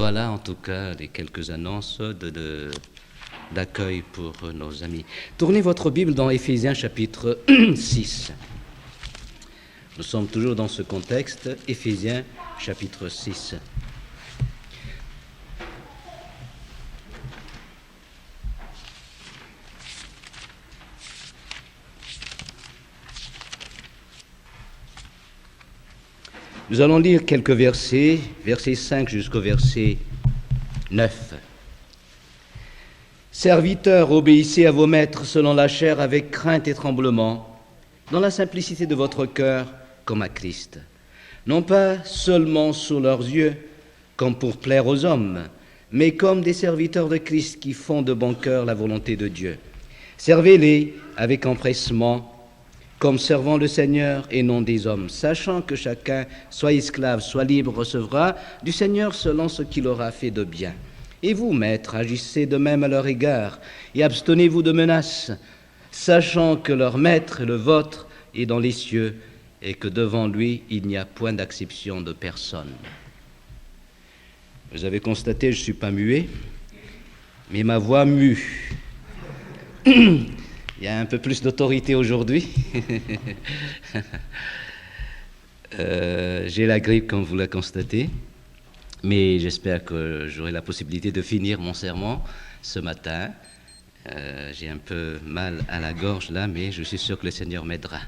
Voilà en tout cas les quelques annonces d'accueil pour nos amis. Tournez votre Bible dans Éphésiens chapitre 6. Nous sommes toujours dans ce contexte, Éphésiens chapitre 6. Nous allons lire quelques versets, verset 5 jusqu'au verset 9. Serviteurs, obéissez à vos maîtres selon la chair avec crainte et tremblement, dans la simplicité de votre cœur comme à Christ. Non pas seulement sous leurs yeux, comme pour plaire aux hommes, mais comme des serviteurs de Christ qui font de bon cœur la volonté de Dieu. Servez-les avec empressement, comme servant le Seigneur et non des hommes, sachant que chacun, soit esclave, soit libre, recevra du Seigneur selon ce qu'il aura fait de bien. Et vous, maîtres, agissez de même à leur égard, et abstenez-vous de menaces, sachant que leur maître, le vôtre, est dans les cieux, et que devant lui, il n'y a point d'acception de personne. Vous avez constaté, je ne suis pas muet, mais ma voix mue. Il y a un peu plus d'autorité aujourd'hui. J'ai la grippe, comme vous la constatez, mais j'espère que j'aurai la possibilité de finir mon sermon ce matin. J'ai un peu mal à la gorge là, mais je suis sûr que le Seigneur m'aidera.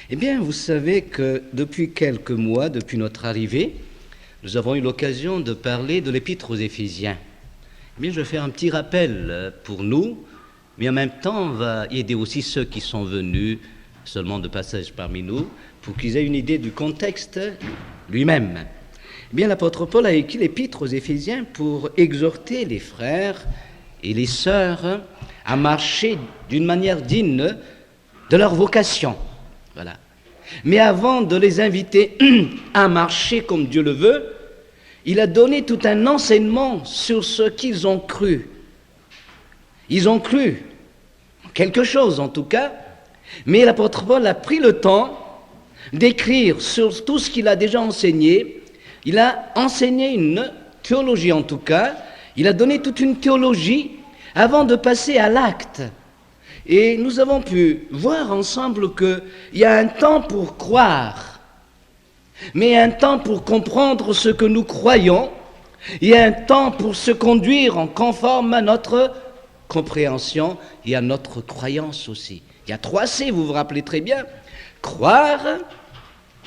Eh bien, vous savez que depuis quelques mois, depuis notre arrivée, nous avons eu l'occasion de parler de l'Épître aux Éphésiens. Eh bien, je vais faire un petit rappel pour nous, mais en même temps, on va aider aussi ceux qui sont venus seulement de passage parmi nous, pour qu'ils aient une idée du contexte lui-même. Eh bien, l'apôtre Paul a écrit l'Épître aux Éphésiens pour exhorter les frères et les sœurs à marcher d'une manière digne de leur vocation. Voilà. Mais avant de les inviter à marcher comme Dieu le veut, il a donné tout un enseignement sur ce qu'ils ont cru. Ils ont cru quelque chose en tout cas, mais l'apôtre Paul a pris le temps d'écrire sur tout ce qu'il a déjà enseigné. Il a enseigné une théologie en tout cas, il a donné toute une théologie avant de passer à l'acte. Et nous avons pu voir ensemble qu'il y a un temps pour croire, mais un temps pour comprendre ce que nous croyons, il y a un temps pour se conduire en conforme à notre compréhension et à notre croyance aussi. Il y a 3 C, vous vous rappelez très bien. Croire,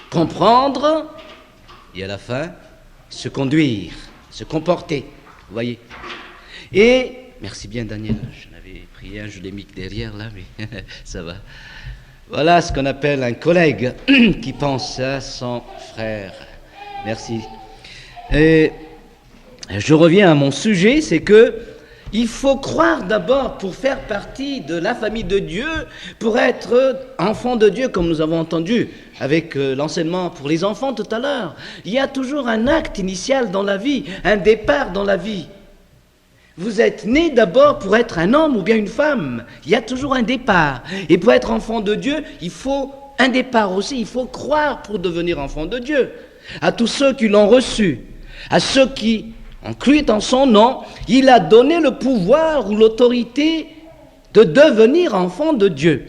comprendre, et à la fin, se conduire, se comporter. Vous voyez. Et, merci bien Daniel, j'en avais pris un, je l'ai mis derrière là, mais ça va. Voilà ce qu'on appelle un collègue qui pense à son frère. Merci. Et je reviens à mon sujet, c'est que il faut croire d'abord pour faire partie de la famille de Dieu, pour être enfant de Dieu, comme nous avons entendu avec l'enseignement pour les enfants tout à l'heure. Il y a toujours un acte initial dans la vie, un départ dans la vie. Vous êtes né d'abord pour être un homme ou bien une femme. Il y a toujours un départ. Et pour être enfant de Dieu, il faut un départ aussi. Il faut croire pour devenir enfant de Dieu. À tous ceux qui l'ont reçu, à ceux qui en cru en son nom, il a donné le pouvoir ou l'autorité de devenir enfant de Dieu.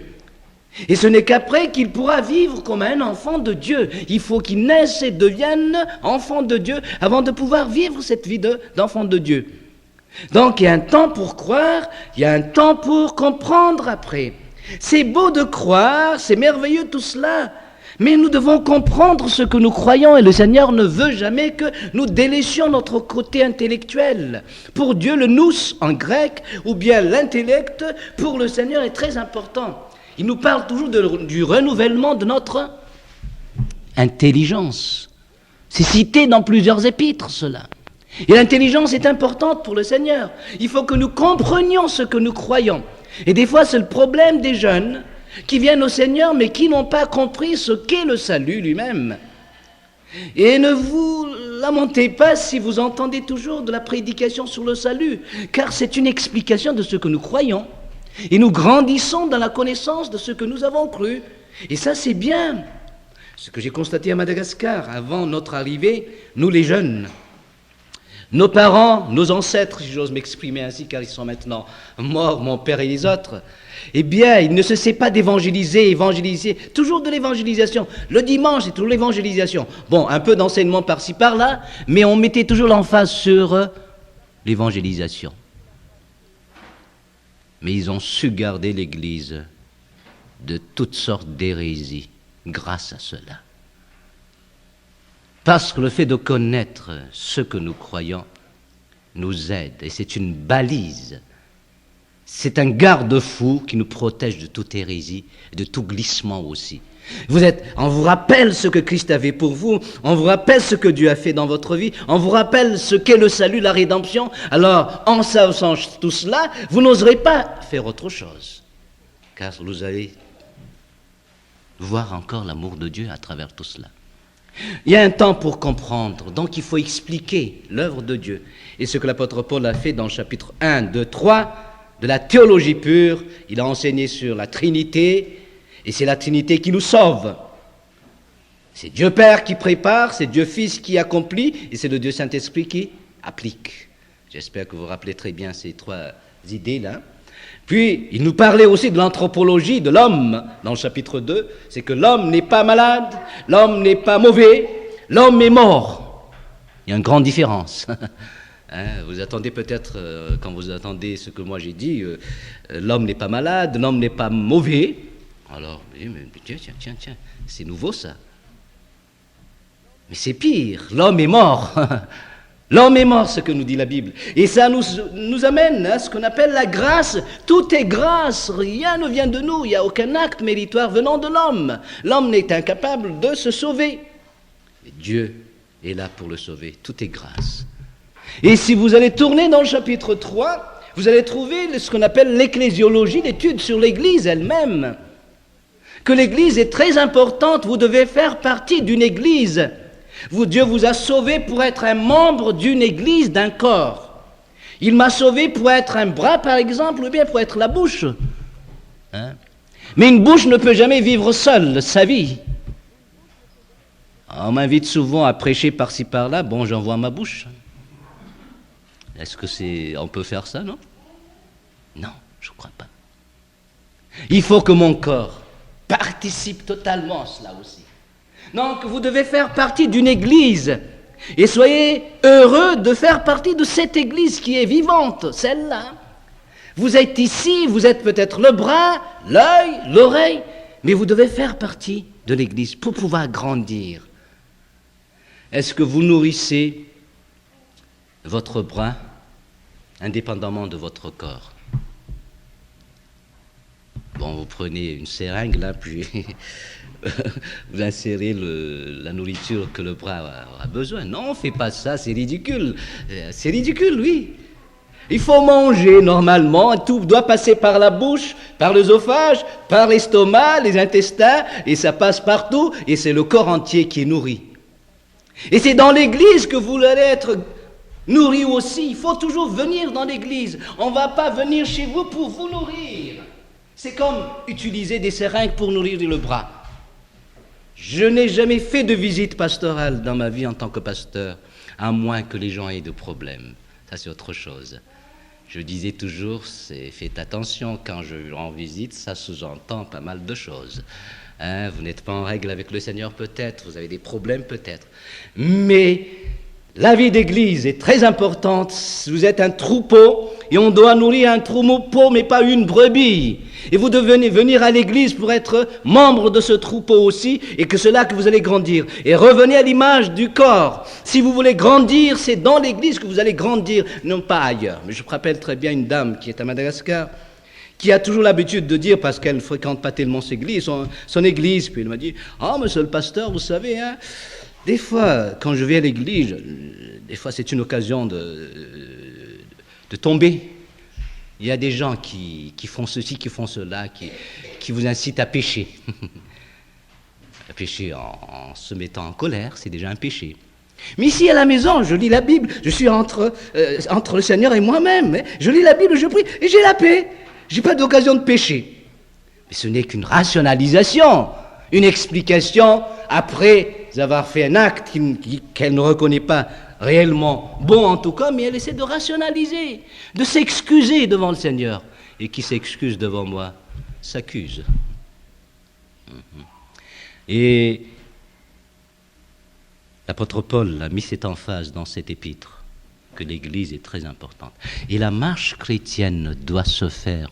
Et ce n'est qu'après qu'il pourra vivre comme un enfant de Dieu. Il faut qu'il naisse et devienne enfant de Dieu avant de pouvoir vivre cette vie d'enfant de Dieu. Donc il y a un temps pour croire, il y a un temps pour comprendre après. C'est beau de croire, c'est merveilleux tout cela. Mais nous devons comprendre ce que nous croyons et le Seigneur ne veut jamais que nous délaissions notre côté intellectuel. Pour Dieu, le nous en grec ou bien l'intellect, pour le Seigneur est très important. Il nous parle toujours du renouvellement de notre intelligence. C'est cité dans plusieurs épîtres cela. Et l'intelligence est importante pour le Seigneur. Il faut que nous comprenions ce que nous croyons. Et des fois c'est le problème des jeunes qui viennent au Seigneur, mais qui n'ont pas compris ce qu'est le salut lui-même. Et ne vous lamentez pas si vous entendez toujours de la prédication sur le salut, car c'est une explication de ce que nous croyons. Et nous grandissons dans la connaissance de ce que nous avons cru. Et ça, c'est bien. Ce que j'ai constaté à Madagascar, avant notre arrivée, nous les jeunes, Nos parents, nos ancêtres, si j'ose m'exprimer ainsi, car ils sont maintenant morts, mon père et les autres, eh bien, ils ne cessaient pas d'évangéliser, toujours de l'évangélisation. Le dimanche, c'est toujours l'évangélisation. Bon, un peu d'enseignement par-ci, par-là, mais on mettait toujours l'emphase sur l'évangélisation. Mais ils ont su garder l'Église de toutes sortes d'hérésies grâce à cela. Parce que le fait de connaître ce que nous croyons nous aide, et c'est une balise, c'est un garde-fou qui nous protège de toute hérésie, de tout glissement aussi. On vous rappelle ce que Christ avait pour vous, on vous rappelle ce que Dieu a fait dans votre vie, on vous rappelle ce qu'est le salut, la rédemption. Alors, en sachant tout cela, vous n'oserez pas faire autre chose, car vous allez voir encore l'amour de Dieu à travers tout cela. Il y a un temps pour comprendre, donc il faut expliquer l'œuvre de Dieu. Et ce que l'apôtre Paul a fait dans le chapitre 1, 2, 3, de la théologie pure, il a enseigné sur la Trinité, et c'est la Trinité qui nous sauve. C'est Dieu Père qui prépare, c'est Dieu Fils qui accomplit, et c'est le Dieu Saint-Esprit qui applique. J'espère que vous vous rappelez très bien ces trois idées-là. Puis, il nous parlait aussi de l'anthropologie de l'homme, dans le chapitre 2, c'est que l'homme n'est pas malade, l'homme n'est pas mauvais, l'homme est mort. Il y a une grande différence. Vous attendez peut-être, quand vous attendez ce que moi j'ai dit, l'homme n'est pas malade, l'homme n'est pas mauvais. Alors, mais tiens, c'est nouveau ça. Mais c'est pire, l'homme est mort. L'homme est mort, ce que nous dit la Bible. Et ça nous amène à ce qu'on appelle la grâce. Tout est grâce, rien ne vient de nous, il n'y a aucun acte méritoire venant de l'homme. L'homme n'est incapable de se sauver. Et Dieu est là pour le sauver, tout est grâce. Et si vous allez tourner dans le chapitre 3, vous allez trouver ce qu'on appelle l'ecclésiologie, l'étude sur l'Église elle-même. Que l'Église est très importante, vous devez faire partie d'une Église. Dieu vous a sauvé pour être un membre d'une église, d'un corps. Il m'a sauvé pour être un bras, par exemple, ou bien pour être la bouche. Mais une bouche ne peut jamais vivre seule sa vie. On m'invite souvent à prêcher par-ci, par-là. Bon, j'envoie ma bouche. Est-ce que on peut faire ça, non? Non, je ne crois pas. Il faut que mon corps participe totalement à cela aussi. Donc, vous devez faire partie d'une église. Et soyez heureux de faire partie de cette église qui est vivante, celle-là. Vous êtes ici, vous êtes peut-être le bras, l'œil, l'oreille, mais vous devez faire partie de l'église pour pouvoir grandir. Est-ce que vous nourrissez votre bras indépendamment de votre corps? Bon, vous prenez une seringue, là, puis vous insérez la nourriture que le bras a besoin. Non, on ne fait pas ça, c'est ridicule. C'est ridicule, oui. Il faut manger normalement, tout doit passer par la bouche, par l'œsophage, par l'estomac, les intestins, et ça passe partout, et c'est le corps entier qui est nourri. Et c'est dans l'église que vous allez être nourri aussi. Il faut toujours venir dans l'église. On ne va pas venir chez vous pour vous nourrir. C'est comme utiliser des seringues pour nourrir le bras. Je n'ai jamais fait de visite pastorale dans ma vie en tant que pasteur, à moins que les gens aient de problèmes. Ça, c'est autre chose. Je disais toujours, faites attention, quand je rends visite, ça sous-entend pas mal de choses. Vous n'êtes pas en règle avec le Seigneur peut-être, vous avez des problèmes peut-être. Mais la vie d'église est très importante. Vous êtes un troupeau et on doit nourrir un troupeau, mais pas une brebis. Et vous devez venir à l'église pour être membre de ce troupeau aussi, et que c'est là que vous allez grandir. Et revenez à l'image du corps. Si vous voulez grandir, c'est dans l'église que vous allez grandir, non pas ailleurs. Mais je me rappelle très bien une dame qui est à Madagascar, qui a toujours l'habitude de dire, parce qu'elle ne fréquente pas tellement son église, puis elle m'a dit, « Ah, monsieur le pasteur, vous savez, des fois, quand je vais à l'église, des fois c'est une occasion de tomber. Il y a des gens qui font ceci, qui font cela, qui vous incitent à pécher. À pécher en se mettant en colère, c'est déjà un péché. Mais ici à la maison, je lis la Bible, je suis entre le Seigneur et moi-même. Je lis la Bible, je prie, et j'ai la paix. Je n'ai pas d'occasion de pécher. Mais ce n'est qu'une rationalisation, une explication après avoir fait un acte qu'elle ne reconnaît pas réellement bon en tout cas, mais elle essaie de rationaliser, de s'excuser devant le Seigneur. Et qui s'excuse devant moi s'accuse. Et l'apôtre Paul a mis cette emphase dans cette épître, que l'Église est très importante. Et la marche chrétienne doit se faire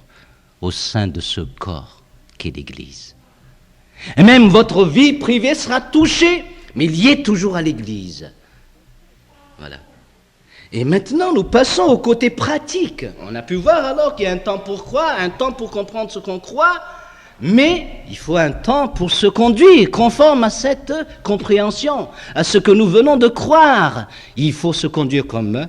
au sein de ce corps qu'est l'Église. Et même votre vie privée sera touchée, mais liée toujours à l'Église. Voilà. Et maintenant, nous passons au côté pratique. On a pu voir alors qu'il y a un temps pour croire, un temps pour comprendre ce qu'on croit, mais il faut un temps pour se conduire conforme à cette compréhension, à ce que nous venons de croire. Il faut se conduire comme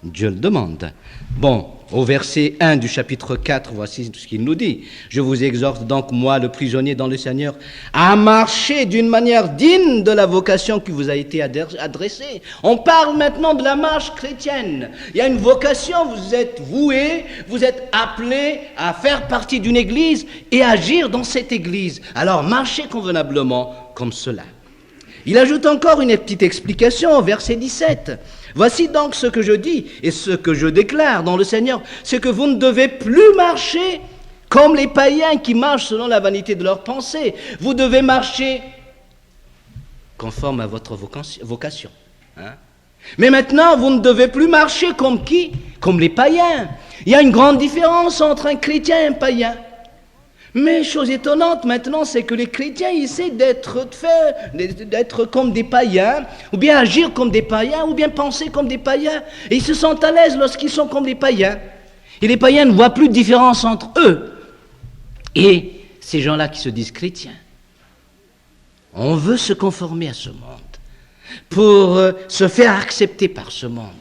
Dieu le demande. Bon, au verset 1 du chapitre 4, voici ce qu'il nous dit. « Je vous exhorte donc, moi, le prisonnier dans le Seigneur, à marcher d'une manière digne de la vocation qui vous a été adressée. » On parle maintenant de la marche chrétienne. Il y a une vocation, vous êtes voués, vous êtes appelés à faire partie d'une église et agir dans cette église. Alors, marchez convenablement comme cela. Il ajoute encore une petite explication au verset 17. « Voici donc ce que je dis et ce que je déclare dans le Seigneur, c'est que vous ne devez plus marcher comme les païens qui marchent selon la vanité de leurs pensées. Vous devez marcher conforme à votre vocation. Hein? Mais maintenant, vous ne devez plus marcher comme qui? Comme les païens. Il y a une grande différence entre un chrétien et un païen. Mais chose étonnante maintenant, c'est que les chrétiens essaient d'être comme des païens, ou bien agir comme des païens, ou bien penser comme des païens. Et ils se sentent à l'aise lorsqu'ils sont comme des païens. Et les païens ne voient plus de différence entre eux et ces gens-là qui se disent chrétiens. On veut se conformer à ce monde pour se faire accepter par ce monde.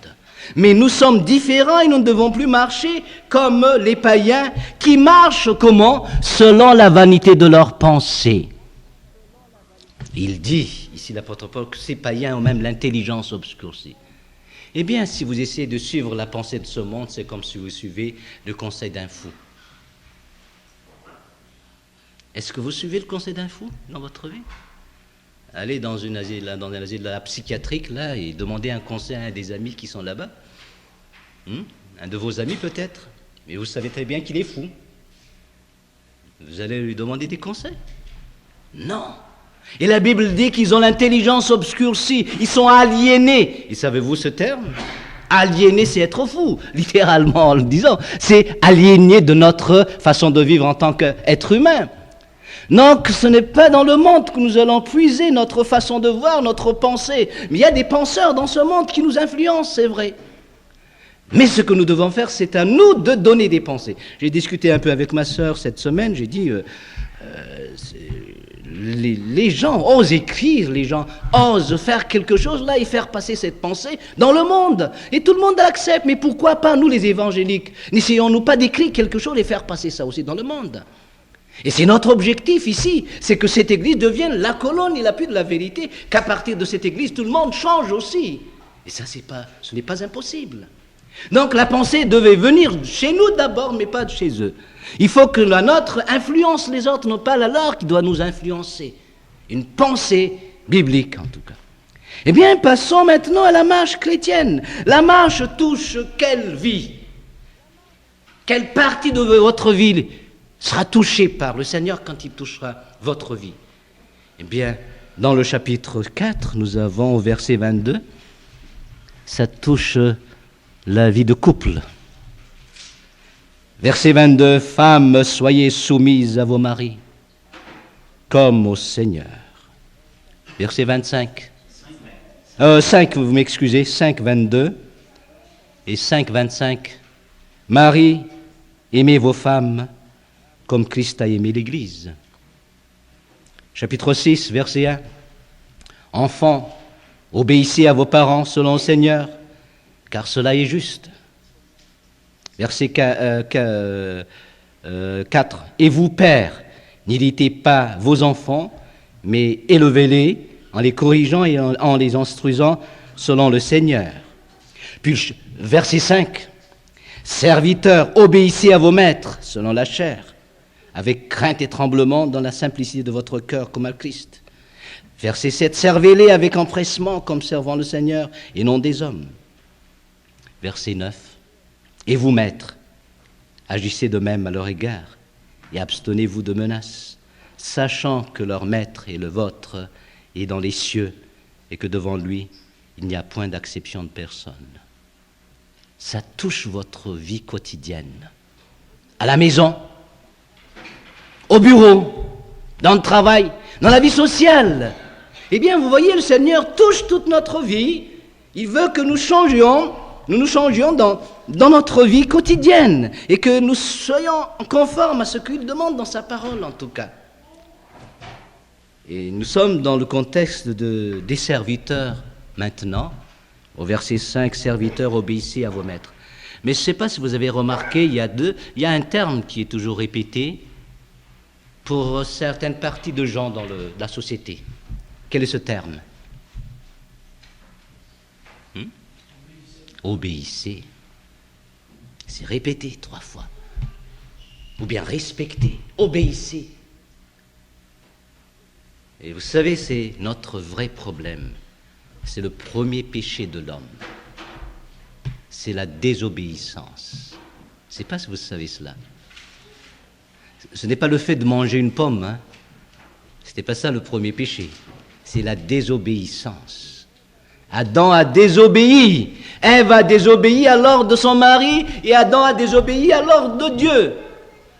Mais nous sommes différents et nous ne devons plus marcher comme les païens qui marchent comment? Selon la vanité de leurs pensées. Il dit, ici l'apôtre Paul, que ces païens ont même l'intelligence obscurcie. Eh bien, si vous essayez de suivre la pensée de ce monde, c'est comme si vous suivez le conseil d'un fou. Est-ce que vous suivez le conseil d'un fou dans votre vie? Allez dans un asile de la psychiatrique là, et demandez un conseil à un des amis qui sont là-bas. Un de vos amis peut-être, mais vous savez très bien qu'il est fou. Vous allez lui demander des conseils? Non. Et la Bible dit qu'ils ont l'intelligence obscurcie, ils sont aliénés. Et savez-vous ce terme? Aliéné, c'est être fou, littéralement en le disant. C'est aliéné de notre façon de vivre en tant qu'être humain. Donc, ce n'est pas dans le monde que nous allons puiser notre façon de voir, notre pensée. Mais il y a des penseurs dans ce monde qui nous influencent, c'est vrai. Mais ce que nous devons faire, c'est à nous de donner des pensées. J'ai discuté un peu avec ma sœur cette semaine, j'ai dit, les gens osent écrire, les gens osent faire quelque chose là et faire passer cette pensée dans le monde. Et tout le monde l'accepte, mais pourquoi pas nous les évangéliques? N'essayons-nous pas d'écrire quelque chose et faire passer ça aussi dans le monde? Et c'est notre objectif ici, c'est que cette église devienne la colonne et l'appui de la vérité, qu'à partir de cette église, tout le monde change aussi. Et ça, ce n'est pas impossible. Donc la pensée devait venir chez nous d'abord, mais pas de chez eux. Il faut que la nôtre influence les autres, non pas la leur qui doit nous influencer. Une pensée biblique, en tout cas. Eh bien, passons maintenant à la marche chrétienne. La marche touche quelle vie? Quelle partie de votre vie sera touché par le Seigneur quand il touchera votre vie? Eh bien, dans le chapitre 4, nous avons au verset 22, ça touche la vie de couple. Verset 22, « Femmes, soyez soumises à vos maris, comme au Seigneur. » Verset 25. 5, vous m'excusez, 5, 22 et 5, 25. « Marie, aimez vos femmes, comme Christ a aimé l'Église. » Chapitre 6, verset 1. « Enfants, obéissez à vos parents selon le Seigneur, car cela est juste. » Verset 4. « Et vous, pères, n'irritez pas vos enfants, mais élevez-les en les corrigeant et en les instruisant selon le Seigneur. » Puis verset 5. « Serviteurs, obéissez à vos maîtres selon la chair, avec crainte et tremblement dans la simplicité de votre cœur comme à Christ. » Verset 7, servez-les avec empressement comme servant le Seigneur et non des hommes. Verset 9, et vous, maîtres, agissez de même à leur égard et abstenez-vous de menaces, sachant que leur maître et le vôtre est dans les cieux et que devant lui, il n'y a point d'acception de personne. Ça touche votre vie quotidienne, à la maison, au bureau, dans le travail, dans la vie sociale. Eh bien, vous voyez, le Seigneur touche toute notre vie. Il veut que nous nous changions dans notre vie quotidienne et que nous soyons conformes à ce qu'il demande dans sa parole, en tout cas. Et nous sommes dans le contexte des serviteurs maintenant. Au verset 5, serviteurs, obéissez à vos maîtres. Mais je ne sais pas si vous avez remarqué, il y a un terme qui est toujours répété pour certaines parties de gens dans la société. Quel est ce terme? Obéissez. C'est répété 3 fois. Ou bien respectez, obéissez. Et vous savez, c'est notre vrai problème. C'est le premier péché de l'homme. C'est la désobéissance. Je ne sais pas si vous savez cela. Ce n'est pas le fait de manger une pomme. Hein. Ce n'était pas ça le premier péché. C'est la désobéissance. Adam a désobéi. Ève a désobéi à l'ordre de son mari et Adam a désobéi à l'ordre de Dieu.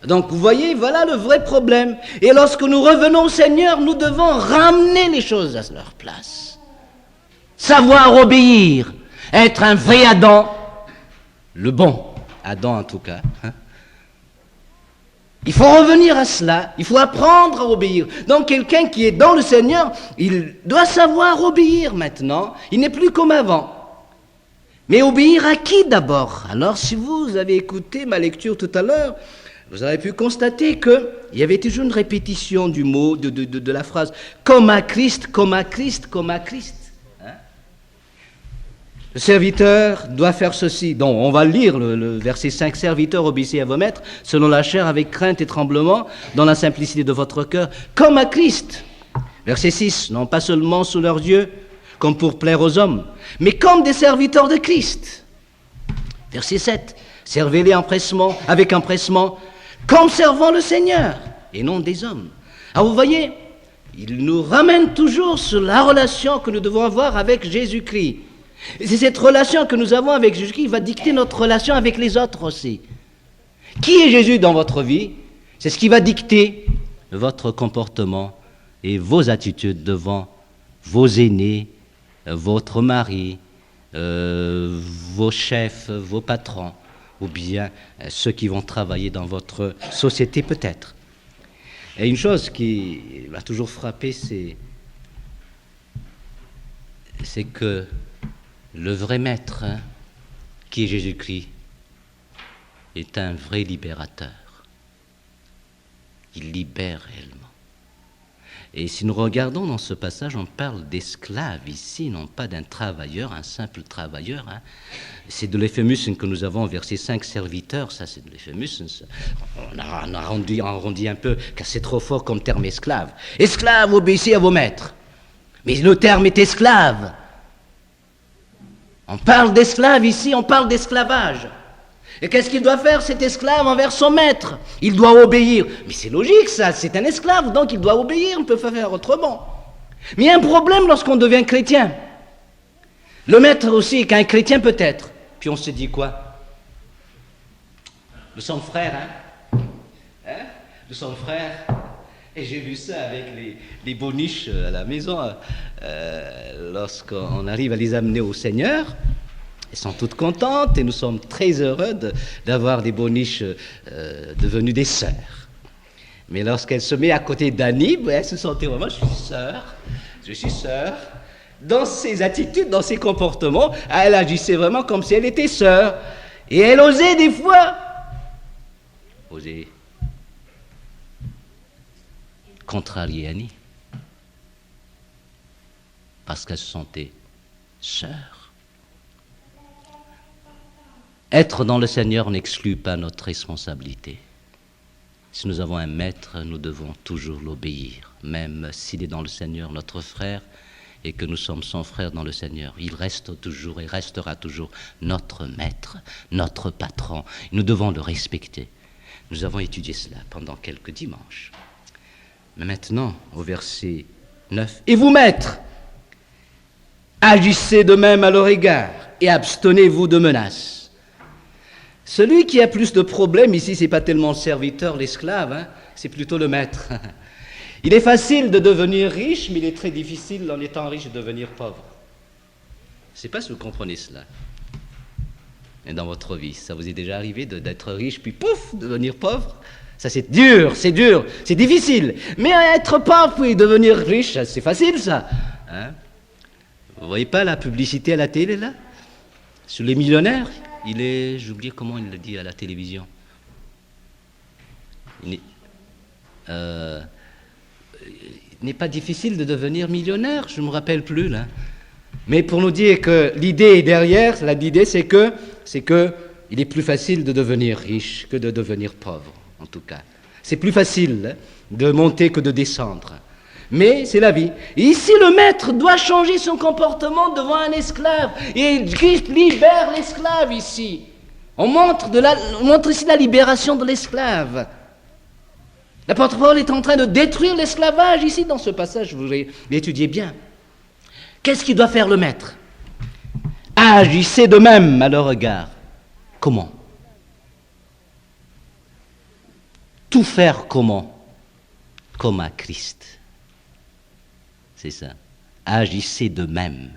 Donc vous voyez, voilà le vrai problème. Et lorsque nous revenons au Seigneur, nous devons ramener les choses à leur place. Savoir obéir, être un vrai Adam, le bon Adam en tout cas. Hein. Il faut revenir à cela, il faut apprendre à obéir. Donc quelqu'un qui est dans le Seigneur, il doit savoir obéir maintenant. Il n'est plus comme avant. Mais obéir à qui d'abord? Alors si vous avez écouté ma lecture tout à l'heure, vous avez pu constater qu'il y avait toujours une répétition du mot, de la phrase « comme à Christ, comme à Christ, comme à Christ ». Le serviteur doit faire ceci. Donc, on va lire le verset 5. « Serviteurs, obéissez à vos maîtres, selon la chair, avec crainte et tremblement, dans la simplicité de votre cœur, comme à Christ. » Verset 6. « Non pas seulement sous leurs yeux, comme pour plaire aux hommes, mais comme des serviteurs de Christ. » Verset 7. « Servez-les avec empressement, comme servant le Seigneur, et non des hommes. » Alors, vous voyez, il nous ramène toujours sur la relation que nous devons avoir avec Jésus-Christ. Et c'est cette relation que nous avons avec Jésus qui va dicter notre relation avec les autres aussi. Qui est Jésus dans votre vie? C'est ce qui va dicter votre comportement et vos attitudes devant vos aînés, votre mari, vos chefs, vos patrons, ou bien ceux qui vont travailler dans votre société peut-être. Et une chose qui m'a toujours frappé, c'est que le vrai maître, qui est Jésus-Christ, est un vrai libérateur. Il libère réellement. Et si nous regardons dans ce passage, on parle d'esclave ici, non pas d'un travailleur, un simple travailleur. Hein. C'est de l'éphémusme que nous avons au verset 5, serviteur, ça c'est de l'éphémusme. On a arrondi un peu, car c'est trop fort comme terme esclave. Esclave, obéissez à vos maîtres. Mais le terme est esclave. On parle d'esclave ici, on parle d'esclavage. Et qu'est-ce qu'il doit faire cet esclave envers son maître? Il doit obéir. Mais c'est logique ça, c'est un esclave, donc il doit obéir, on ne peut pas faire autrement. Mais il y a un problème lorsqu'on devient chrétien. Le maître aussi est qu'un chrétien peut-être. Puis on se dit quoi? Nous sommes frères, hein? Nous sommes frères. Et j'ai vu ça avec les boniches à la maison. Lorsqu'on arrive à les amener au Seigneur, elles sont toutes contentes et nous sommes très heureux d'avoir des boniches devenues des sœurs. Mais lorsqu'elle se met à côté d'Annie, elle se sentait vraiment, je suis sœur. Dans ses attitudes, dans ses comportements, elle agissait vraiment comme si elle était sœur. Et elle osait des fois contrarier Annie, parce qu'elle se sentait sœur. Être dans le Seigneur n'exclut pas notre responsabilité. Si nous avons un maître, nous devons toujours l'obéir, même s'il est dans le Seigneur notre frère et que nous sommes son frère dans le Seigneur. Il reste toujours et restera toujours notre maître, notre patron. Nous devons le respecter. Nous avons étudié cela pendant quelques dimanches. Mais maintenant, au verset 9, « Et vous, maîtres, agissez de même à leur égard et abstenez-vous de menaces. » Celui qui a plus de problèmes ici, ce n'est pas tellement le serviteur, l'esclave, c'est plutôt le maître. Il est facile de devenir riche, mais il est très difficile, en étant riche, de devenir pauvre. Je ne sais pas si vous comprenez cela. Et dans votre vie, ça vous est déjà arrivé d'être riche, puis pouf, devenir pauvre? Ça, c'est dur, c'est difficile. Mais être pauvre, puis devenir riche, c'est facile, ça. Vous voyez pas la publicité à la télé, là? Sur les millionnaires? J'ai oublié comment il le dit à la télévision. Il n'est pas difficile de devenir millionnaire, je ne me rappelle plus, là. Mais pour nous dire que l'idée derrière, l'idée c'est que il est plus facile de devenir riche que de devenir pauvre, en tout cas. C'est plus facile de monter que de descendre. Mais c'est la vie. Et ici, le maître doit changer son comportement devant un esclave. Et Christ libère l'esclave ici. On montre ici la libération de l'esclave. L'apôtre Paul est en train de détruire l'esclavage ici dans ce passage, vous l'étudiez bien. Qu'est-ce qu'il doit faire le maître? Agissez de même à leur égard. Comment? Tout faire comment? Comme à Christ. C'est ça. Agissez de même.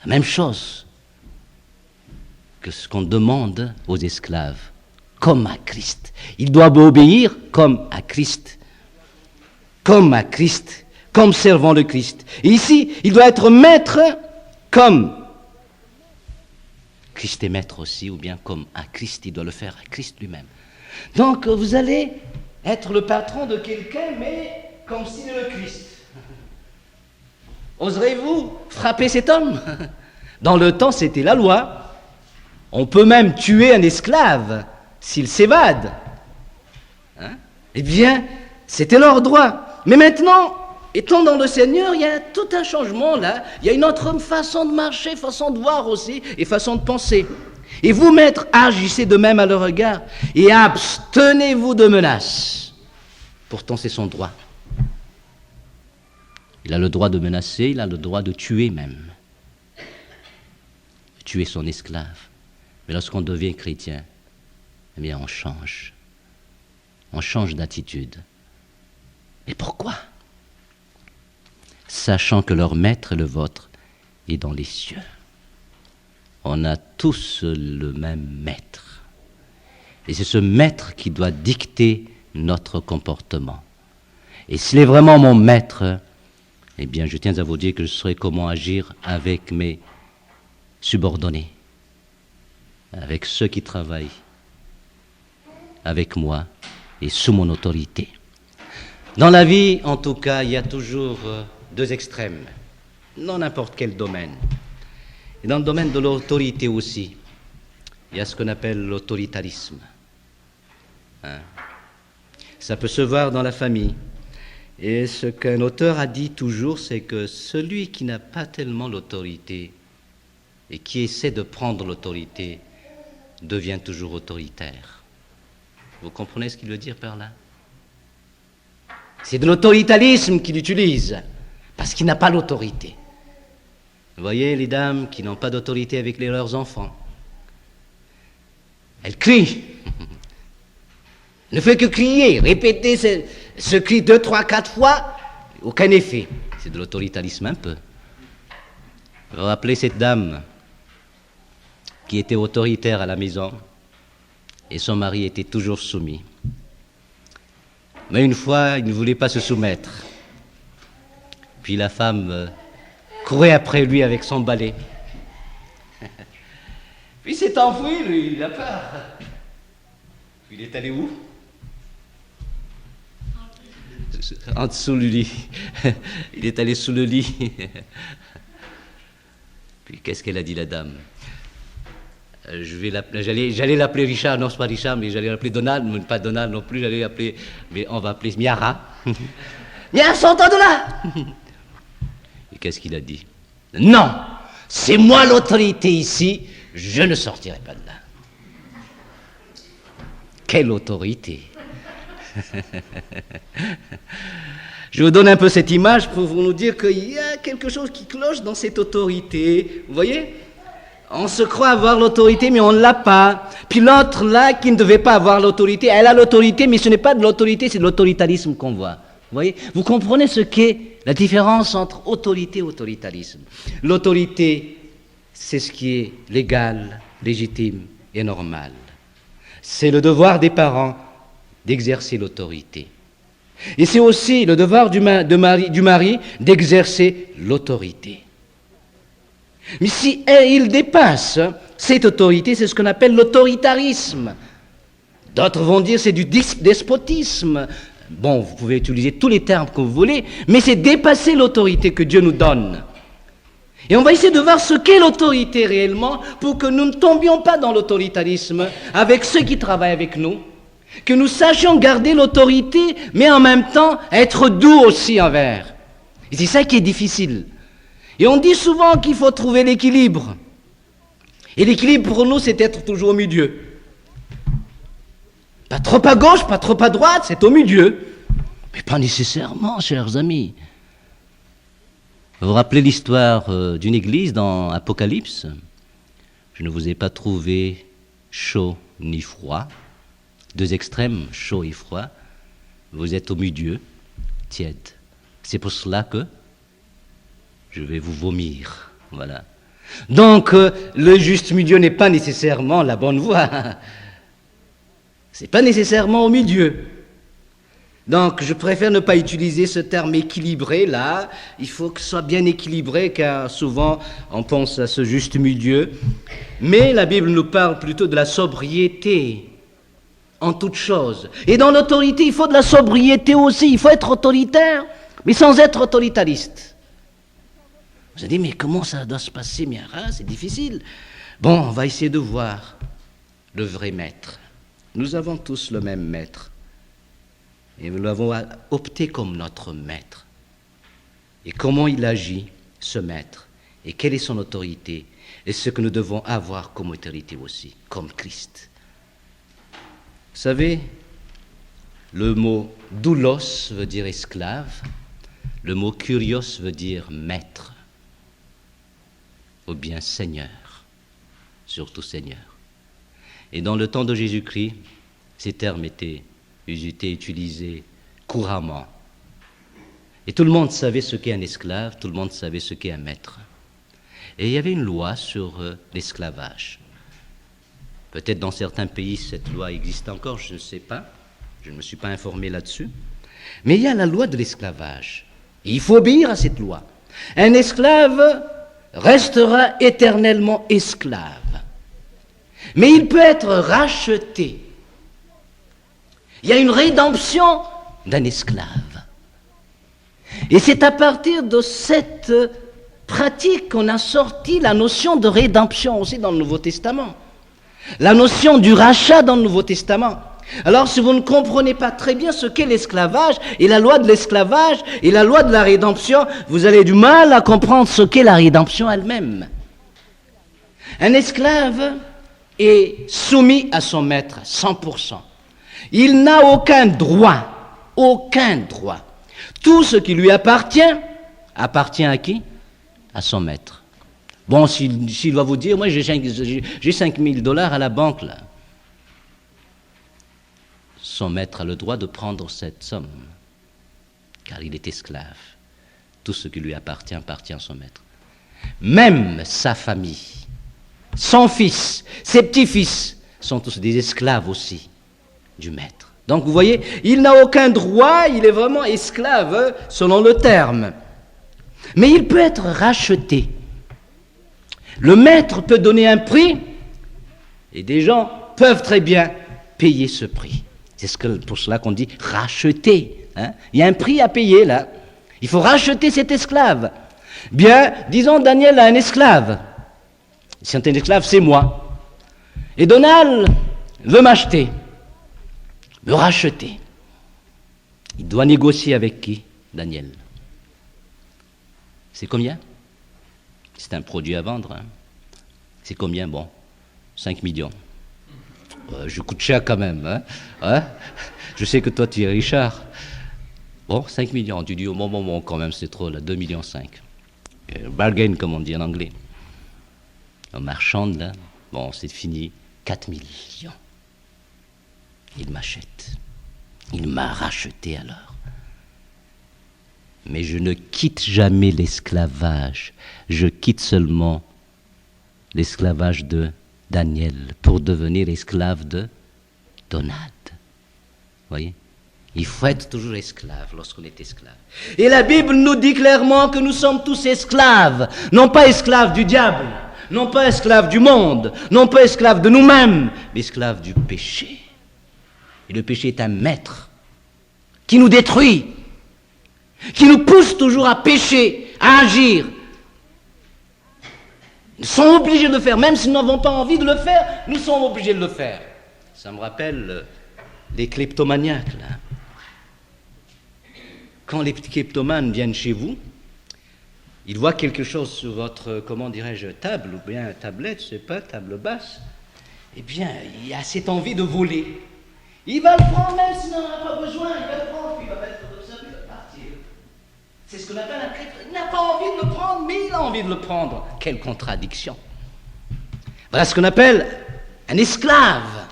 La même chose que ce qu'on demande aux esclaves. Comme à Christ. Il doit obéir comme à Christ. Comme à Christ. Comme servant de Christ. Et ici, il doit être maître comme Christ est maître aussi, ou bien comme à Christ, il doit le faire à Christ lui-même. Donc, vous allez être le patron de quelqu'un, mais comme s'il est le Christ. Oserez-vous frapper cet homme? Dans le temps, c'était la loi. On peut même tuer un esclave s'il s'évade. Eh bien, c'était leur droit. Mais maintenant, étant dans le Seigneur, il y a tout un changement là. Il y a une autre façon de marcher, façon de voir aussi, et façon de penser. Et vous, maîtres, agissez de même à leur regard, et abstenez-vous de menaces. Pourtant, c'est son droit. Il a le droit de menacer, il a le droit de tuer même. Tuer son esclave. Mais lorsqu'on devient chrétien, eh bien, on change. On change d'attitude. Et pourquoi? Sachant que leur maître, le vôtre, est dans les cieux. On a tous le même maître. Et c'est ce maître qui doit dicter notre comportement. Et s'il est vraiment mon maître, eh bien, je tiens à vous dire que je saurai comment agir avec mes subordonnés, avec ceux qui travaillent avec moi et sous mon autorité. Dans la vie, en tout cas, il y a toujours deux extrêmes, dans n'importe quel domaine. Et dans le domaine de l'autorité aussi, il y a ce qu'on appelle l'autoritarisme. Ça peut se voir dans la famille. Et ce qu'un auteur a dit toujours, c'est que celui qui n'a pas tellement l'autorité et qui essaie de prendre l'autorité devient toujours autoritaire. Vous comprenez ce qu'il veut dire par là? C'est de l'autoritarisme qu'il utilise, parce qu'il n'a pas l'autorité. Vous voyez les dames qui n'ont pas d'autorité avec leurs enfants. Elles crient. Ne fait que crier, répéter ce cri 2, 3, 4 fois, aucun effet. C'est de l'autoritarisme un peu. Vous vous rappelez cette dame qui était autoritaire à la maison et son mari était toujours soumis. Mais une fois, il ne voulait pas se soumettre. Puis la femme courait après lui avec son balai. Puis il s'est enfui, lui, il a peur. Puis il est allé où? En dessous du lit. Il est allé sous le lit. Puis qu'est-ce qu'elle a dit, la dame? J'allais l'appeler Richard, non, c'est pas Richard, mais j'allais l'appeler Donald, mais pas Donald non plus, j'allais l'appeler, mais on va appeler Miara. Miara, sors-toi de là. Et qu'est-ce qu'il a dit? Non, c'est moi l'autorité ici, je ne sortirai pas de là. Quelle autorité! Je vous donne un peu cette image pour vous nous dire qu'il y a quelque chose qui cloche dans cette autorité. Vous voyez? On se croit avoir l'autorité, mais on ne l'a pas. Puis l'autre, là, qui ne devait pas avoir l'autorité, elle a l'autorité, mais ce n'est pas de l'autorité, c'est de l'autoritarisme qu'on voit. Vous voyez? Vous comprenez ce qu'est la différence entre autorité et autoritarisme. L'autorité, c'est ce qui est légal, légitime et normal. C'est le devoir des parents d'exercer l'autorité. Et c'est aussi le devoir du mari d'exercer l'autorité. Mais si il dépasse cette autorité, c'est ce qu'on appelle l'autoritarisme. D'autres vont dire c'est du despotisme. Bon, vous pouvez utiliser tous les termes que vous voulez, mais c'est dépasser l'autorité que Dieu nous donne. Et on va essayer de voir ce qu'est l'autorité réellement pour que nous ne tombions pas dans l'autoritarisme avec ceux qui travaillent avec nous, que nous sachions garder l'autorité, mais en même temps être doux aussi envers. Et c'est ça qui est difficile. Et on dit souvent qu'il faut trouver l'équilibre. Et l'équilibre pour nous, c'est être toujours au milieu. Pas trop à gauche, pas trop à droite, c'est au milieu. Mais pas nécessairement, chers amis. Vous vous rappelez l'histoire d'une église dans Apocalypse? Je ne vous ai pas trouvé chaud ni froid. Deux extrêmes, chaud et froid. Vous êtes au milieu, tiède. C'est pour cela que je vais vous vomir. Voilà. Donc, le juste milieu n'est pas nécessairement la bonne voie. C'est pas nécessairement au milieu. Donc, je préfère ne pas utiliser ce terme équilibré, là. Il faut que ce soit bien équilibré, car souvent, on pense à ce juste milieu. Mais la Bible nous parle plutôt de la sobriété en toute chose. Et dans l'autorité, il faut de la sobriété aussi. Il faut être autoritaire, mais sans être autoritariste. Vous avez dit, mais comment ça doit se passer, Miara? C'est difficile. Bon, on va essayer de voir le vrai maître. Nous avons tous le même maître. Et nous l'avons opté comme notre maître. Et comment il agit, ce maître, et quelle est son autorité, et ce que nous devons avoir comme autorité aussi, comme Christ. Vous savez, le mot doulos veut dire esclave, le mot kurios veut dire maître, ou bien seigneur, surtout seigneur. Et dans le temps de Jésus-Christ, ces termes étaient utilisés couramment. Et tout le monde savait ce qu'est un esclave, tout le monde savait ce qu'est un maître. Et il y avait une loi sur l'esclavage. Peut-être dans certains pays, cette loi existe encore, je ne sais pas. Je ne me suis pas informé là-dessus. Mais il y a la loi de l'esclavage. Et il faut obéir à cette loi. Un esclave restera éternellement esclave. Mais il peut être racheté. Il y a une rédemption d'un esclave. Et c'est à partir de cette pratique qu'on a sorti la notion de rédemption aussi dans le Nouveau Testament. La notion du rachat dans le Nouveau Testament. Alors si vous ne comprenez pas très bien ce qu'est l'esclavage et la loi de l'esclavage et la loi de la rédemption, vous avez du mal à comprendre ce qu'est la rédemption elle-même. Un esclave est soumis à son maître 100%. Il n'a aucun droit, aucun droit. Tout ce qui lui appartient à qui? À son maître. Bon, s'il va vous dire, moi j'ai $5,000 à la banque là. Son maître a le droit de prendre cette somme, car il est esclave. Tout ce qui lui appartient à son maître. Même sa famille, son fils, ses petits-fils sont tous des esclaves aussi du maître. Donc vous voyez, il n'a aucun droit, il est vraiment esclave selon le terme. Mais il peut être racheté. Le maître peut donner un prix et des gens peuvent très bien payer ce prix. C'est pour cela qu'on dit racheter. Hein? Il y a un prix à payer là. Il faut racheter cet esclave. Bien, disons Daniel a un esclave. Si c'est un esclave, c'est moi. Et Donald veut m'acheter, me racheter. Il doit négocier avec qui? Daniel. C'est combien? C'est un produit à vendre. Hein. C'est combien? Bon, 5 millions. Je coûte cher quand même. Hein. Je sais que toi, tu es Richard. Bon, 5 millions. Tu dis, au moment quand même, c'est trop, là, 2,5 millions. Bargain, comme on dit en anglais. Un marchand, là, bon, c'est fini. 4 millions. Il m'achète. Il m'a racheté alors. Mais je ne quitte jamais l'esclavage. Je quitte seulement l'esclavage de Daniel pour devenir esclave de Donald. Vous voyez? Il faut être toujours esclave lorsqu'on est esclave. Et la Bible nous dit clairement que nous sommes tous esclaves. Non pas esclaves du diable, non pas esclaves du monde, non pas esclaves de nous-mêmes, mais esclaves du péché. Et le péché est un maître qui nous détruit, qui nous pousse toujours à pécher, à agir. Nous sommes obligés de le faire, même si nous n'avons pas envie de le faire, nous sommes obligés de le faire. Ça me rappelle les kleptomaniaques, là. Quand les petits kleptomanes viennent chez vous, ils voient quelque chose sur votre, comment dirais-je, table, ou bien tablette, je sais pas, table basse, eh bien, il y a cette envie de voler. Il va le prendre, même s'il n'en a pas besoin, il va le prendre, puis il va mettre de ça, puis il va partir. C'est ce qu'on appelle un kleptomane. Il n'a pas envie de le prendre, mais il a envie de le prendre. Quelle contradiction. Voilà ce qu'on appelle un esclave.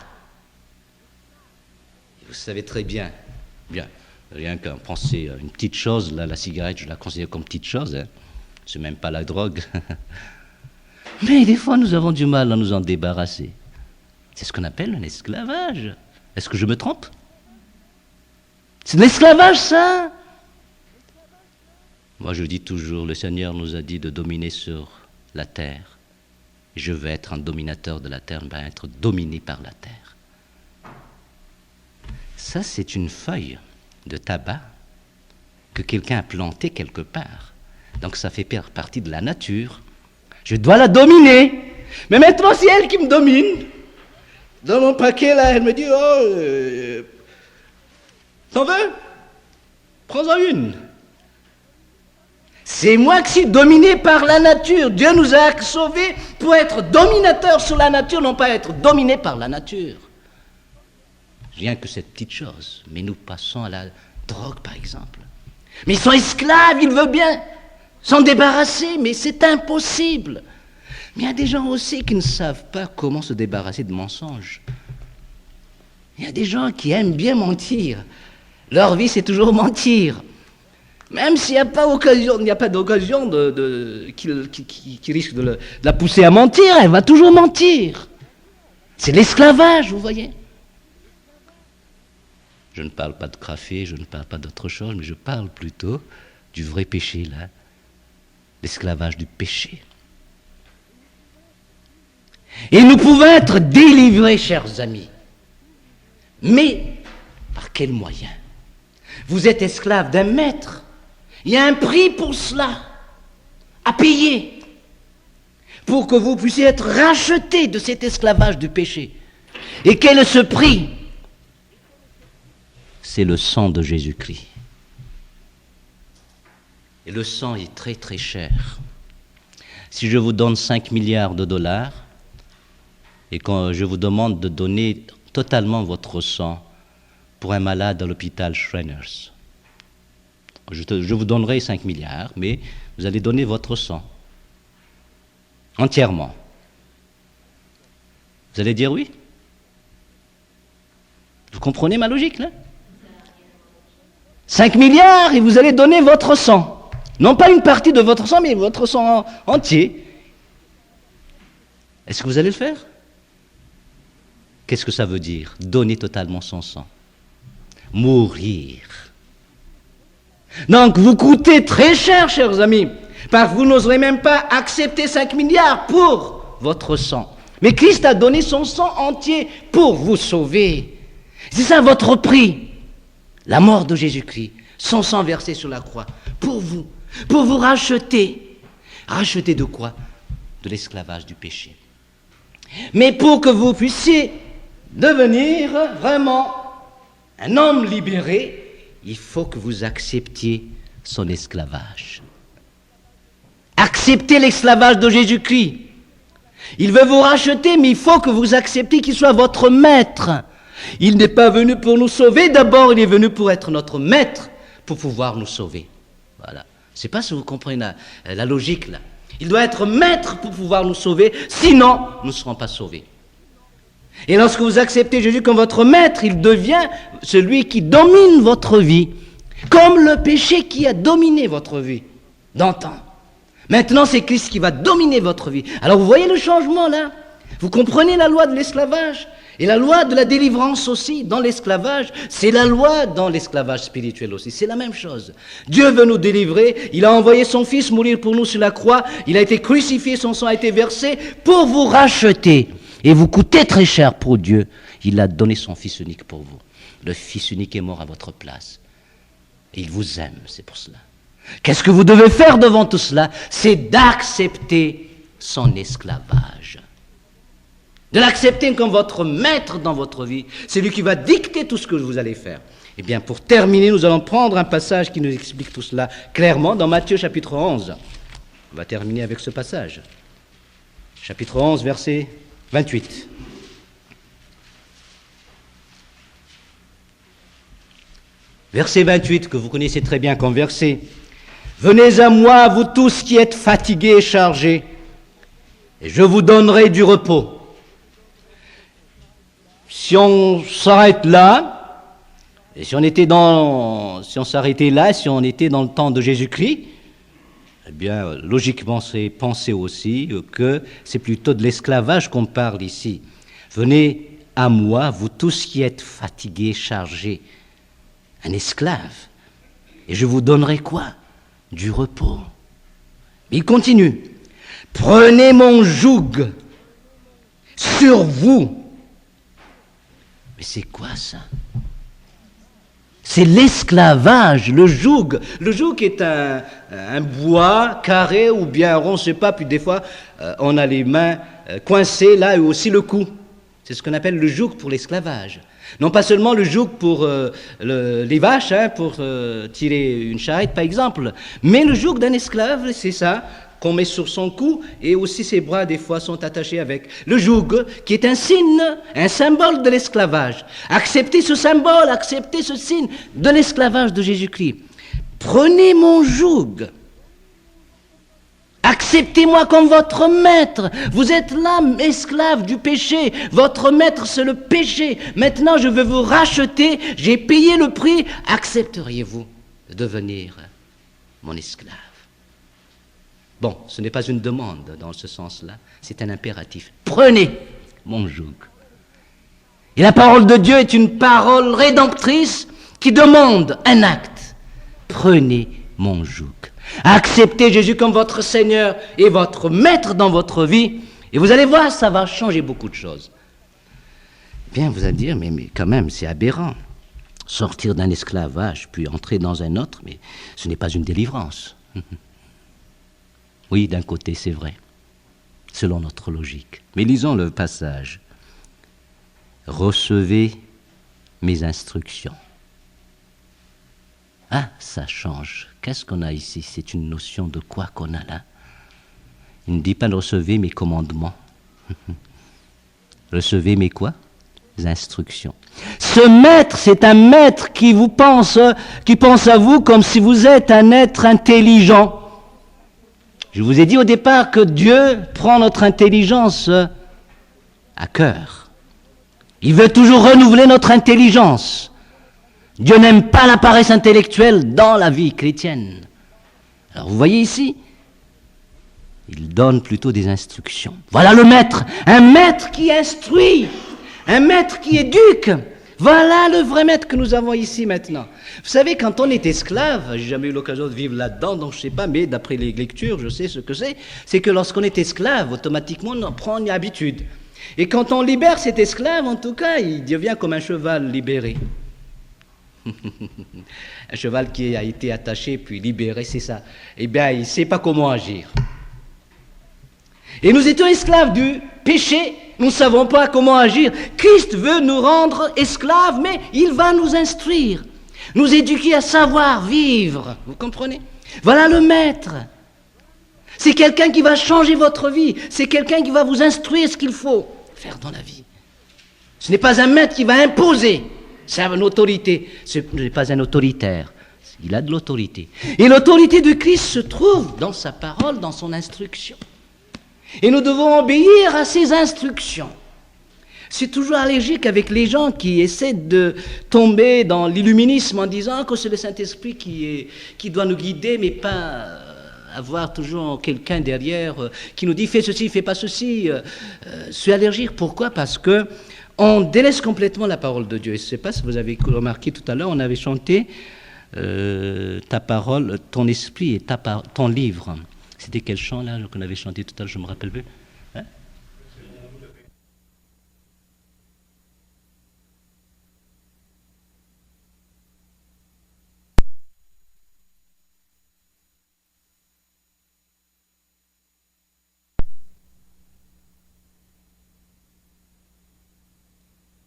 Et vous savez très bien, rien qu'à penser à une petite chose, là, la cigarette, je la considère comme petite chose, hein. C'est même pas la drogue. Mais des fois, nous avons du mal à nous en débarrasser. C'est ce qu'on appelle un esclavage. Est-ce que je me trompe? C'est de l'esclavage, ça? Moi, je dis toujours, le Seigneur nous a dit de dominer sur la terre. Je veux être un dominateur de la terre, ben être dominé par la terre. Ça, c'est une feuille de tabac que quelqu'un a plantée quelque part. Donc ça fait partie de la nature. Je dois la dominer. Mais maintenant, c'est elle qui me domine. Dans mon paquet, là, elle me dit, t'en veux? Prends-en une. C'est moi qui suis dominé par la nature. Dieu nous a sauvés pour être dominateurs sur la nature, non pas être dominés par la nature. Rien que cette petite chose. Mais nous passons à la drogue, par exemple. Mais ils sont esclaves, ils veulent bien s'en débarrasser, mais c'est impossible. Mais il y a des gens aussi qui ne savent pas comment se débarrasser de mensonges. Il y a des gens qui aiment bien mentir. Leur vie, c'est toujours mentir. Même s'il n'y a pas occasion, il n'y a pas d'occasion qui risque de la pousser à mentir, elle va toujours mentir. C'est l'esclavage, vous voyez. Je ne parle pas de café, je ne parle pas d'autre chose, mais je parle plutôt du vrai péché, là. L'esclavage du péché. Et nous pouvons être délivrés, chers amis. Mais, par quel moyen? Vous êtes esclave d'un maître. Il y a un prix pour cela, à payer, pour que vous puissiez être rachetés de cet esclavage du péché. Et quel est ce prix? C'est le sang de Jésus-Christ. Et le sang est très très cher. Si je vous donne 5 milliards de dollars, et quand je vous demande de donner totalement votre sang pour un malade à l'hôpital Shriners, je vous donnerai 5 milliards, mais vous allez donner votre sang. Entièrement. Vous allez dire oui? Vous comprenez ma logique, là? 5 milliards et vous allez donner votre sang. Non pas une partie de votre sang, mais votre sang entier. Est-ce que vous allez le faire? Qu'est-ce que ça veut dire? Donner totalement son sang. Mourir. Donc vous coûtez très cher, chers amis, parce que vous n'oserez même pas accepter 5 milliards pour votre sang. Mais Christ a donné son sang entier pour vous sauver. C'est ça votre prix. La mort de Jésus-Christ, son sang versé sur la croix, pour vous racheter. Racheter de quoi? De l'esclavage du péché. Mais pour que vous puissiez devenir vraiment un homme libéré, il faut que vous acceptiez son esclavage. Acceptez l'esclavage de Jésus-Christ. Il veut vous racheter, mais il faut que vous acceptiez qu'il soit votre maître. Il n'est pas venu pour nous sauver, d'abord il est venu pour être notre maître, pour pouvoir nous sauver. Voilà. Je ne sais pas si vous comprenez la logique là. Il doit être maître pour pouvoir nous sauver, sinon nous ne serons pas sauvés. Et lorsque vous acceptez Jésus comme votre maître, il devient celui qui domine votre vie, comme le péché qui a dominé votre vie d'antan. Maintenant, c'est Christ qui va dominer votre vie. Alors vous voyez le changement là? Vous comprenez la loi de l'esclavage? Et la loi de la délivrance aussi, dans l'esclavage, c'est la loi dans l'esclavage spirituel aussi. C'est la même chose. Dieu veut nous délivrer. Il a envoyé son Fils mourir pour nous sur la croix. Il a été crucifié, son sang a été versé pour vous racheter. Et vous coûtez très cher pour Dieu. Il a donné son Fils unique pour vous. Le Fils unique est mort à votre place. Et il vous aime, c'est pour cela. Qu'est-ce que vous devez faire devant tout cela? C'est d'accepter son esclavage. De l'accepter comme votre maître dans votre vie. C'est lui qui va dicter tout ce que vous allez faire. Eh bien, pour terminer, nous allons prendre un passage qui nous explique tout cela clairement dans Matthieu chapitre 11. On va terminer avec ce passage. Chapitre 11, verset 28. Verset 28, que vous connaissez très bien comme verset. « Venez à moi, vous tous qui êtes fatigués et chargés, et je vous donnerai du repos. » Si on s'arrête là, et si on s'arrêtait là, si on était dans le temps de Jésus-Christ, eh bien, logiquement, c'est penser aussi que c'est plutôt de l'esclavage qu'on parle ici. Venez à moi, vous tous qui êtes fatigués, chargés, un esclave, et je vous donnerai quoi? Du repos. Il continue. Prenez mon joug sur vous. Mais c'est quoi ça? C'est l'esclavage, le joug. Le joug est un bois carré ou bien rond, je ne sais pas, puis des fois on a les mains coincées là et aussi le cou. C'est ce qu'on appelle le joug pour l'esclavage. Non pas seulement le joug pour les vaches, pour tirer une charrette par exemple, mais le joug d'un esclave, c'est ça, qu'on met sur son cou, et aussi ses bras des fois sont attachés avec. Le joug, qui est un signe, un symbole de l'esclavage. Acceptez ce symbole, acceptez ce signe de l'esclavage de Jésus-Christ. Prenez mon joug. Acceptez-moi comme votre maître. Vous êtes l'âme esclave du péché. Votre maître, c'est le péché. Maintenant, je veux vous racheter. J'ai payé le prix. Accepteriez-vous de devenir mon esclave? Bon, ce n'est pas une demande dans ce sens-là. C'est un impératif. Prenez mon joug. Et la parole de Dieu est une parole rédemptrice qui demande un acte. Prenez mon joug. Acceptez Jésus comme votre Seigneur et votre Maître dans votre vie, et vous allez voir, ça va changer beaucoup de choses. Bien, vous allez dire, mais quand même, c'est aberrant. Sortir d'un esclavage, puis entrer dans un autre, mais ce n'est pas une délivrance. Oui, d'un côté, c'est vrai, selon notre logique. Mais lisons le passage. Recevez mes instructions. Ah, ça change. Qu'est-ce qu'on a ici? C'est une notion de quoi qu'on a là? Il ne dit pas de recevez mes commandements. Recevez mes quoi? Les instructions. Ce maître, c'est un maître qui pense à vous comme si vous êtes un être intelligent. Je vous ai dit au départ que Dieu prend notre intelligence à cœur. Il veut toujours renouveler notre intelligence. Dieu n'aime pas la paresse intellectuelle dans la vie chrétienne. Alors vous voyez ici, il donne plutôt des instructions. Voilà le maître, un maître qui instruit, un maître qui éduque. Voilà le vrai maître que nous avons ici maintenant. Vous savez, quand on est esclave, j'ai jamais eu l'occasion de vivre là-dedans, donc je ne sais pas, mais d'après les lectures, je sais ce que c'est que lorsqu'on est esclave, automatiquement on prend une habitude. Et quand on libère cet esclave, en tout cas, il devient comme un cheval libéré. Un cheval qui a été attaché puis libéré, c'est ça. Eh bien, il ne sait pas comment agir. Et nous étions esclaves du péché nous ne savons pas comment agir. Christ veut nous rendre esclaves, mais il va nous instruire, nous éduquer à savoir vivre. Vous comprenez? Voilà le maître. C'est quelqu'un qui va changer votre vie. C'est quelqu'un qui va vous instruire ce qu'il faut faire dans la vie. Ce n'est pas un maître qui va imposer. C'est une autorité. Ce n'est pas un autoritaire. Il a de l'autorité. Et l'autorité de Christ se trouve dans sa parole, dans son instruction. Et nous devons obéir à ses instructions. C'est toujours allergique avec les gens qui essaient de tomber dans l'illuminisme en disant que c'est le Saint-Esprit qui doit nous guider, mais pas avoir toujours quelqu'un derrière qui nous dit « fais ceci, fais pas ceci ». Je suis allergique. Pourquoi? Parce que on délaisse complètement la parole de Dieu. Et je ne sais pas si vous avez remarqué tout à l'heure, on avait chanté ta parole, ton esprit et ton livre. C'était quel chant là qu'on avait chanté tout à l'heure, je ne me rappelle plus. Hein?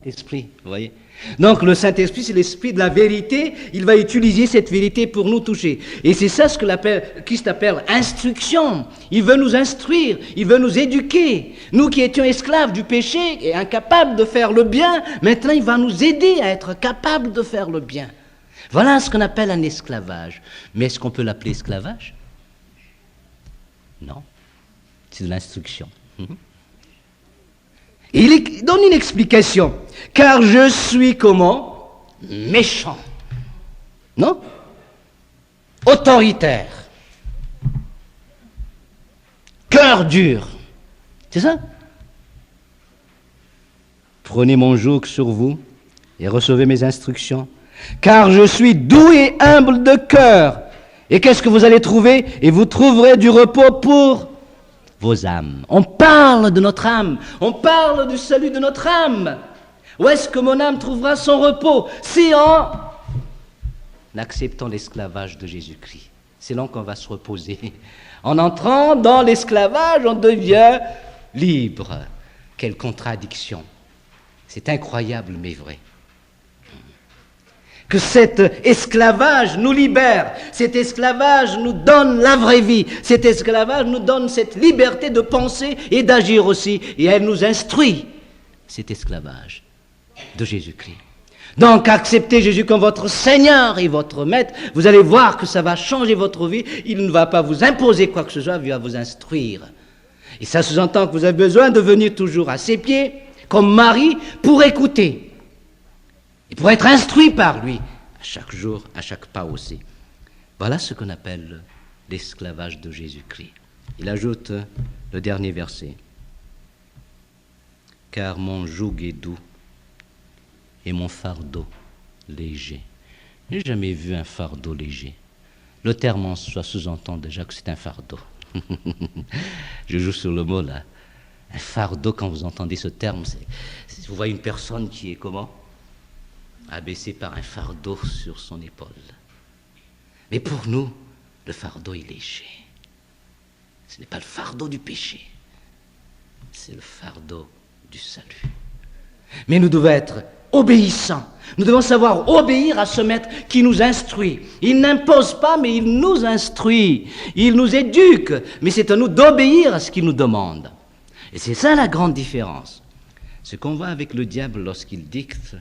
Esprit, vous voyez. Donc le Saint-Esprit, c'est l'esprit de la vérité. Il va utiliser cette vérité pour nous toucher. Et c'est ça ce que Christ appelle instruction. Il veut nous instruire, il veut nous éduquer. Nous qui étions esclaves du péché et incapables de faire le bien, maintenant il va nous aider à être capables de faire le bien. Voilà ce qu'on appelle un esclavage. Mais est-ce qu'on peut l'appeler esclavage? Non. C'est de l'instruction. Il donne une explication. Car je suis comment? Méchant. Non? Autoritaire. Cœur dur. C'est ça? Prenez mon joug sur vous et recevez mes instructions. Car je suis doux et humble de cœur. Et qu'est-ce que vous allez trouver? Et vous trouverez du repos pour vos âmes. On parle de notre âme. On parle du salut de notre âme. Où est-ce que mon âme trouvera son repos? C'est en acceptant l'esclavage de Jésus-Christ. C'est là qu'on va se reposer. En entrant dans l'esclavage, on devient libre. Quelle contradiction. C'est incroyable, mais vrai. Que cet esclavage nous libère, cet esclavage nous donne la vraie vie, cet esclavage nous donne cette liberté de penser et d'agir aussi, et elle nous instruit, cet esclavage de Jésus-Christ. Donc acceptez Jésus comme votre Seigneur et votre Maître, vous allez voir que ça va changer votre vie, il ne va pas vous imposer quoi que ce soit, il va vous instruire. Et ça sous-entend que vous avez besoin de venir toujours à ses pieds, comme Marie, pour écouter. Et pour être instruit par lui, à chaque jour, à chaque pas aussi. Voilà ce qu'on appelle l'esclavage de Jésus-Christ. Il ajoute le dernier verset. Car mon joug est doux et mon fardeau léger. Je n'ai jamais vu un fardeau léger. Le terme en soi sous-entend déjà que c'est un fardeau. Je joue sur le mot là. Un fardeau, quand vous entendez ce terme, vous voyez une personne qui est comment? Abaissé par un fardeau sur son épaule. Mais pour nous, le fardeau est léger. Ce n'est pas le fardeau du péché, c'est le fardeau du salut. Mais nous devons être obéissants. Nous devons savoir obéir à ce maître qui nous instruit. Il n'impose pas, mais il nous instruit. Il nous éduque, mais c'est à nous d'obéir à ce qu'il nous demande. Et c'est ça la grande différence. Ce qu'on voit avec le diable lorsqu'il dicte,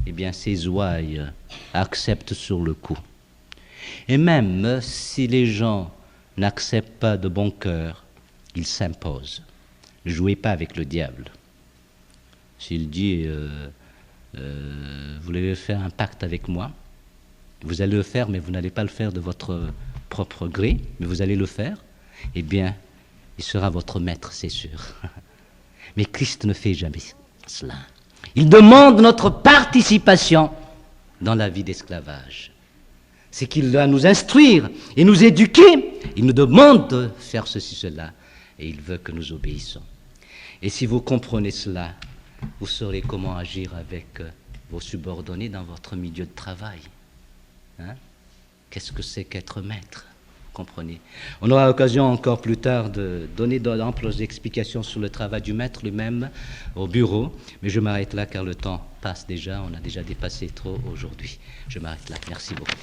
eh bien, ses ouailles acceptent sur le coup. Et même si les gens n'acceptent pas de bon cœur, ils s'imposent. Ne jouez pas avec le diable. S'il dit, vous voulez faire un pacte avec moi, vous allez le faire, mais vous n'allez pas le faire de votre propre gré, mais vous allez le faire, eh bien, il sera votre maître, c'est sûr. Mais Christ ne fait jamais cela. Il demande notre participation dans la vie d'esclavage. C'est qu'il va nous instruire et nous éduquer. Il nous demande de faire ceci, cela, et il veut que nous obéissons. Et si vous comprenez cela, vous saurez comment agir avec vos subordonnés dans votre milieu de travail. Hein? Qu'est-ce que c'est qu'être maître? Vous comprenez. On aura l'occasion encore plus tard de donner d'amples explications sur le travail du maître lui-même au bureau, mais je m'arrête là car le temps passe déjà, on a déjà dépassé trop aujourd'hui. Je m'arrête là. Merci beaucoup.